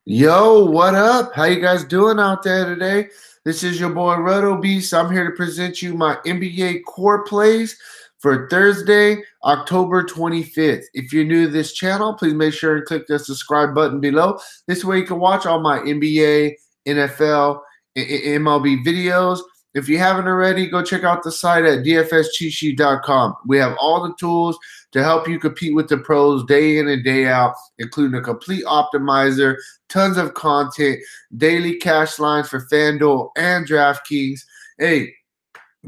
Yo, what up? How you guys doing out there today? This is your boy Roto Beast. I'm here to present you my NBA core plays for Thursday, October 25th. If you're new to this channel, please make sure and click the subscribe button below. This way you can watch all my NBA, NFL, MLB videos. If you haven't already, go check out the site at dfscheatsheet.com. We have all the tools to help you compete with the pros day in and day out, including a complete optimizer, tons of content, daily cash lines for Fanduel and Draftkings. Hey,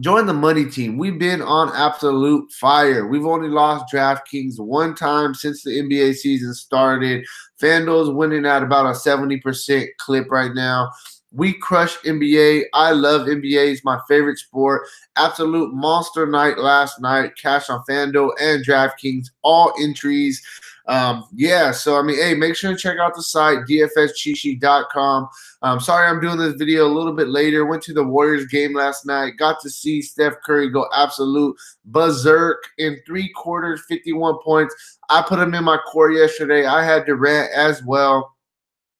join the money team. We've been on absolute fire. We've only lost DraftKings one time since the NBA season started. FanDuel's winning at about a 70% clip right now. We crush NBA. I love NBA. It's my favorite sport. Absolute monster night last night. Cash on FanDuel and DraftKings. All entries. Yeah, so I mean, hey, make sure to check out the site, dfscheatsheet.com. Sorry I'm doing this video a little bit later. Went to the Warriors game last night. Got to see Steph Curry go absolute berserk in 3 quarters, 51 points. I put him in my core yesterday. I had Durant as well.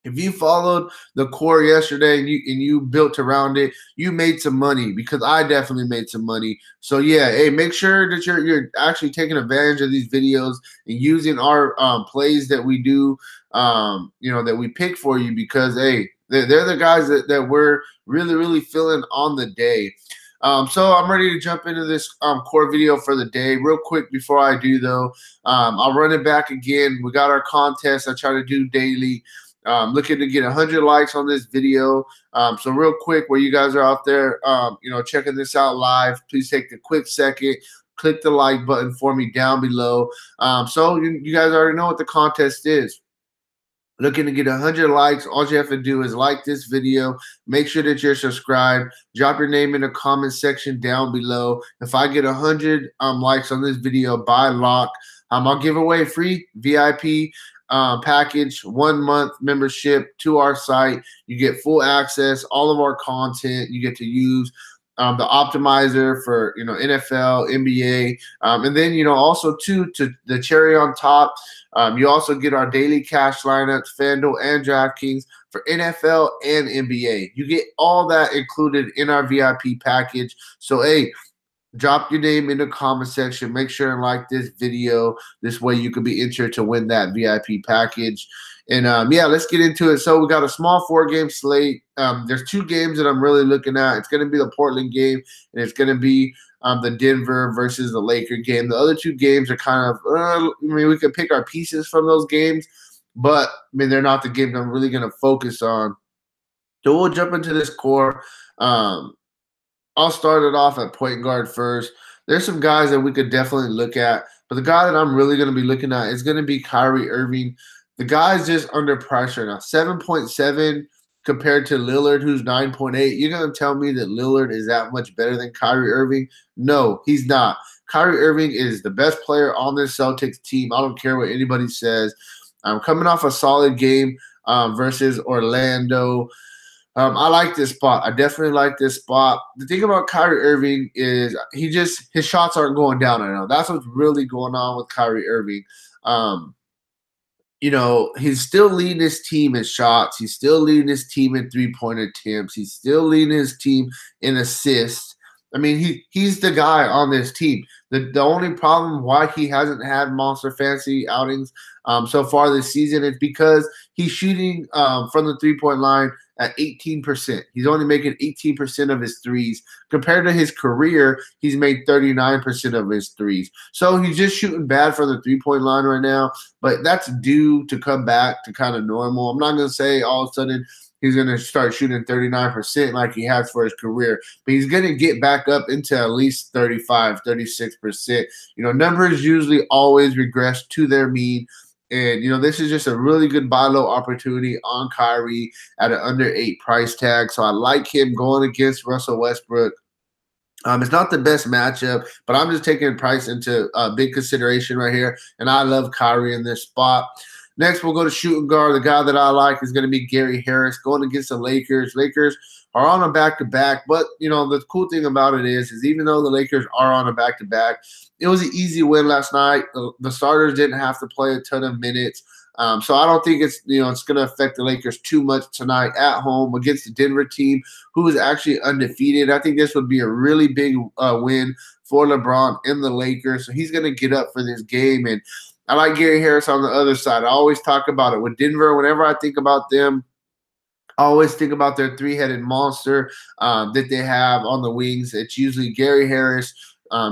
If you followed the core yesterday and you built around it, you made some money because I definitely made some money. So yeah, hey, make sure that you're actually taking advantage of these videos and using our plays that we do, that we pick for you because hey, they're the guys that we're really feeling on the day. So I'm ready to jump into this core video for the day. Real quick before I do though, I'll run it back again. We got our contest I try to do daily. Looking to get 100 likes on this video. So real quick, where you guys are out there, checking this out live, please take a quick second, click the like button for me down below. So you guys already know what the contest is. Looking to get 100 likes, all you have to do is like this video, make sure that you're subscribed, drop your name in the comment section down below. If I get 100 likes on this video by lock, I'll give away a free VIP package, 1 month membership to our site. You get full access, all of our content. You get to use the optimizer for NFL, NBA, and then also to the cherry on top. You also get our daily cash lineups, FanDuel and DraftKings for NFL and NBA. You get all that included in our VIP package. So hey, drop your name in the comment section. Make sure and like this video. This way you can be entered to win that VIP package. And yeah, let's get into it. So we got a small 4-game slate. There's 2 games that I'm really looking at. It's going to be the Portland game, and it's going to be the Denver versus the Laker game. The other 2 games are kind of, we could pick our pieces from those games, but they're not the games I'm really going to focus on. So we'll jump into this core. I'll start it off at point guard first. There's some guys that we could definitely look at, but the guy that I'm really going to be looking at is going to be Kyrie Irving. The guy's just under pressure now. 7.7 compared to Lillard, who's 9.8. You're going to tell me that Lillard is that much better than Kyrie Irving? No, he's not. Kyrie Irving is the best player on this Celtics team. I don't care what anybody says. I'm coming off a solid game versus Orlando. I like this spot. I definitely like this spot. The thing about Kyrie Irving is his shots aren't going down right now. That's what's really going on with Kyrie Irving. He's still leading his team in shots. He's still leading his team in 3-point attempts. He's still leading his team in assists. I mean, he's the guy on this team. The only problem why he hasn't had monster fantasy outings so far this season is because he's shooting from the 3-point line at 18%. He's only making 18% of his threes. Compared to his career, he's made 39% of his threes. So he's just shooting bad for the 3-point line right now, but that's due to come back to kind of normal. I'm not going to say all of a sudden he's going to start shooting 39% like he has for his career, but he's going to get back up into at least 35, 36%. Numbers usually always regress to their mean. And, this is just a really good buy low opportunity on Kyrie at an under 8 price tag. So I like him going against Russell Westbrook. It's not the best matchup, but I'm just taking price into big consideration right here. And I love Kyrie in this spot. Next, we'll go to shooting guard. The guy that I like is going to be Gary Harris going against the Lakers. Lakers are on a back-to-back, but, the cool thing about it is even though the Lakers are on a back-to-back, it was an easy win last night. The starters didn't have to play a ton of minutes. So I don't think it's going to affect the Lakers too much tonight at home against the Denver team, who is actually undefeated. I think this would be a really big win for LeBron and the Lakers. So he's going to get up for this game. And I like Gary Harris on the other side. I always talk about it with Denver. Whenever I think about them, I always think about their three-headed monster that they have on the wings. It's usually Gary Harris,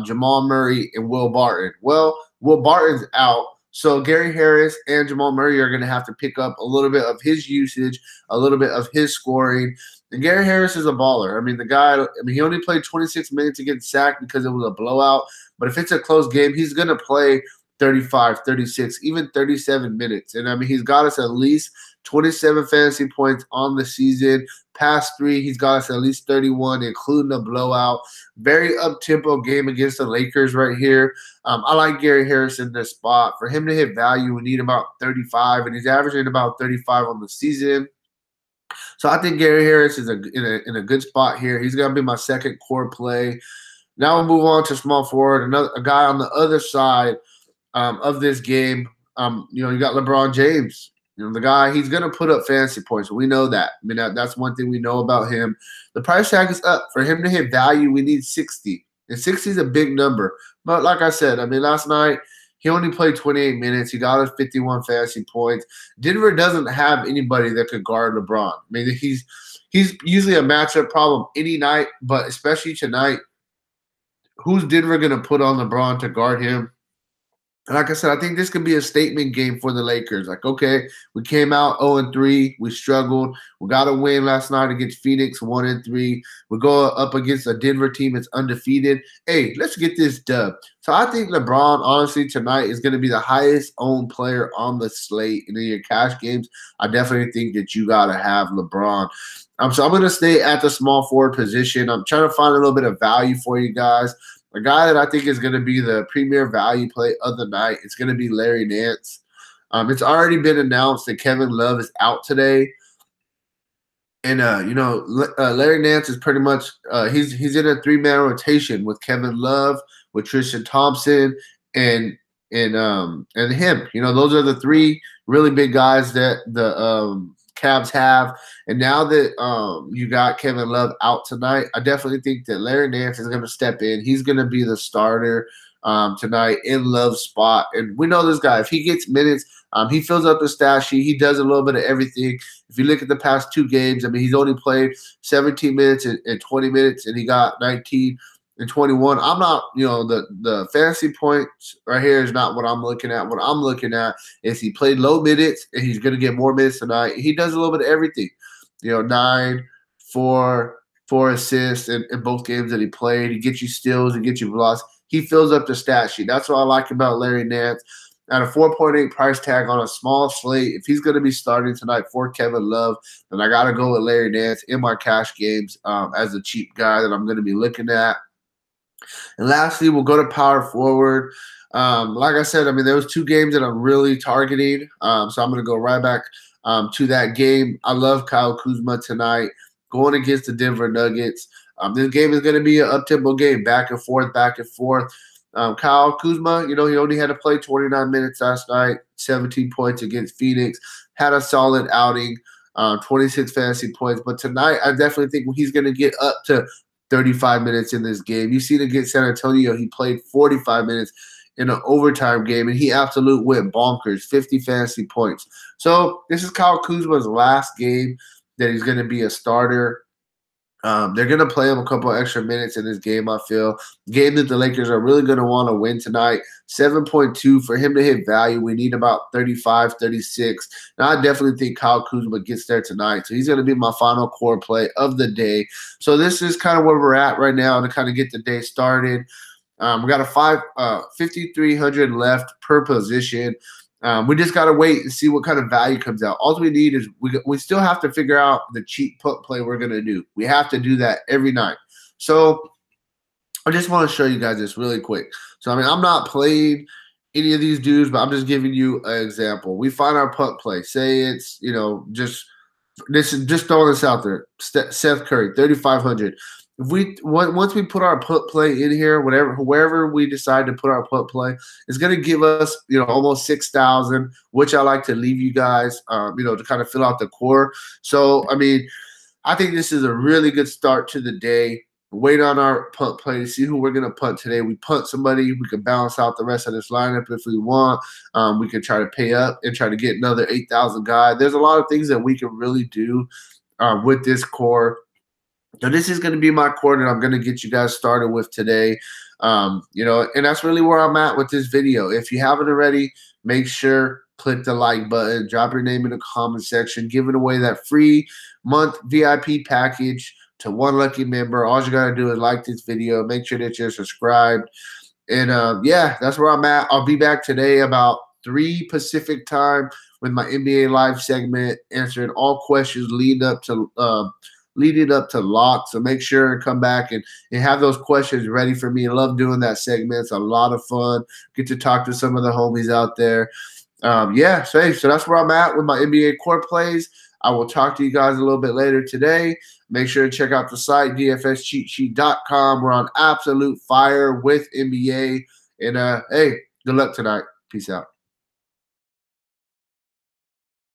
Jamal Murray, and Will Barton. Well, Will Barton's out, so Gary Harris and Jamal Murray are going to have to pick up a little bit of his usage, a little bit of his scoring. And Gary Harris is a baller. I mean, the guy, he only played 26 minutes to get sacked because it was a blowout. But if it's a close game, he's going to play 35, 36, even 37 minutes. And, I mean, he's got us at least 27 fantasy points on the season. Past 3, he's got us at least 31, including a blowout. Very up-tempo game against the Lakers right here. I like Gary Harris in this spot. For him to hit value, we need about 35, and he's averaging about 35 on the season. So I think Gary Harris is in a good spot here. He's going to be my second core play. Now we'll move on to small forward, a guy on the other side of this game. You got LeBron James. The guy, he's going to put up fantasy points. We know that. I mean, that's one thing we know about him. The price tag is up. For him to hit value, we need 60. And 60 is a big number. But like I said, I mean, last night, he only played 28 minutes. He got us 51 fantasy points. Denver doesn't have anybody that could guard LeBron. I mean, he's usually a matchup problem any night, but especially tonight, who's Denver going to put on LeBron to guard him? And like I said, I think this could be a statement game for the Lakers. Like, okay, we came out 0-3. We struggled. We got a win last night against Phoenix, 1-3. We go up against a Denver team that's undefeated. Hey, let's get this dub. So I think LeBron, honestly, tonight is going to be the highest owned player on the slate. And in your cash games, I definitely think that you got to have LeBron. So I'm going to stay at the small forward position. I'm trying to find a little bit of value for you guys. A guy that I think is going to be the premier value play of the night, it's going to be Larry Nance. It's already been announced that Kevin Love is out today. And, Larry Nance is pretty much he's in a 3-man rotation with Kevin Love, with Tristan Thompson, and him. Those are the 3 really big guys that the Cavs have. And now that you got Kevin Love out tonight, I definitely think that Larry Nance is going to step in. He's going to be the starter tonight in Love's spot. And we know this guy. If he gets minutes, he fills up the stat sheet. He does a little bit of everything. If you look at the past 2 games, I mean, he's only played 17 minutes and 20 minutes, and he got 19 and 21. I'm not, the fantasy points right here is not what I'm looking at. What I'm looking at is he played low minutes, and he's going to get more minutes tonight. He does a little bit of everything. 9, 4 assists in both games that he played. He gets you steals, he gets you blocks. He fills up the stat sheet. That's what I like about Larry Nance. At a 4.8 price tag on a small slate, if he's going to be starting tonight for Kevin Love, then I got to go with Larry Nance in my cash games as a cheap guy that I'm going to be looking at. And lastly, we'll go to power forward. Like I said, I mean, there was 2 games that I'm really targeting. So I'm going to go right back to that game. I love Kyle Kuzma tonight going against the Denver Nuggets. This game is going to be an up-tempo game, back and forth, back and forth. Kyle Kuzma, he only had to play 29 minutes last night, 17 points against Phoenix, had a solid outing, 26 fantasy points. But tonight, I definitely think he's going to get up to 35 minutes in this game. You see him against San Antonio, he played 45 minutes in an overtime game, and he absolutely went bonkers, 50 fantasy points. So this is Kyle Kuzma's last game that he's going to be a starter. They're going to play him a couple extra minutes in this game, I feel. Game that the Lakers are really going to want to win tonight. 7.2 for him to hit value. We need about 35, 36. Now, I definitely think Kyle Kuzma gets there tonight. So he's going to be my final core play of the day. So this is kind of where we're at right now to kind of get the day started. We got a 5,300 left per position. We just got to wait and see what kind of value comes out. All we need is we still have to figure out the cheap put play we're going to do. We have to do that every night. So I just want to show you guys this really quick. So, I mean, I'm not playing any of these dudes, but I'm just giving you an example. We find our punt play. Say it's, just throwing this out there. Seth Curry, 3,500. once we put our put play in here, wherever we decide to put our put play, it's going to give us almost 6,000, which I like to leave you guys to kind of fill out the core. So I mean, I think this is a really good start to the day. Wait on our punt play to see who we're going to punt today. We punt somebody, we can balance out the rest of this lineup if we want. We can try to pay up and try to get another 8,000 guy. There's a lot of things that we can really do with this core. So this is going to be my core that I'm going to get you guys started with today. And that's really where I'm at with this video. If you haven't already, make sure click the like button, drop your name in the comment section, giving away that free month VIP package to one lucky member. All you got to do is like this video, make sure that you're subscribed. And yeah, that's where I'm at. I'll be back today about 3 Pacific time with my NBA Live segment, answering all questions leading up to lock. So make sure and come back and have those questions ready for me. I love doing that segment. It's a lot of fun. Get to talk to some of the homies out there. Yeah, so that's where I'm at with my NBA core plays. I will talk to you guys a little bit later today. Make sure to check out the site, dfscheatsheet.com. We're on absolute fire with NBA. And, hey, good luck tonight. Peace out.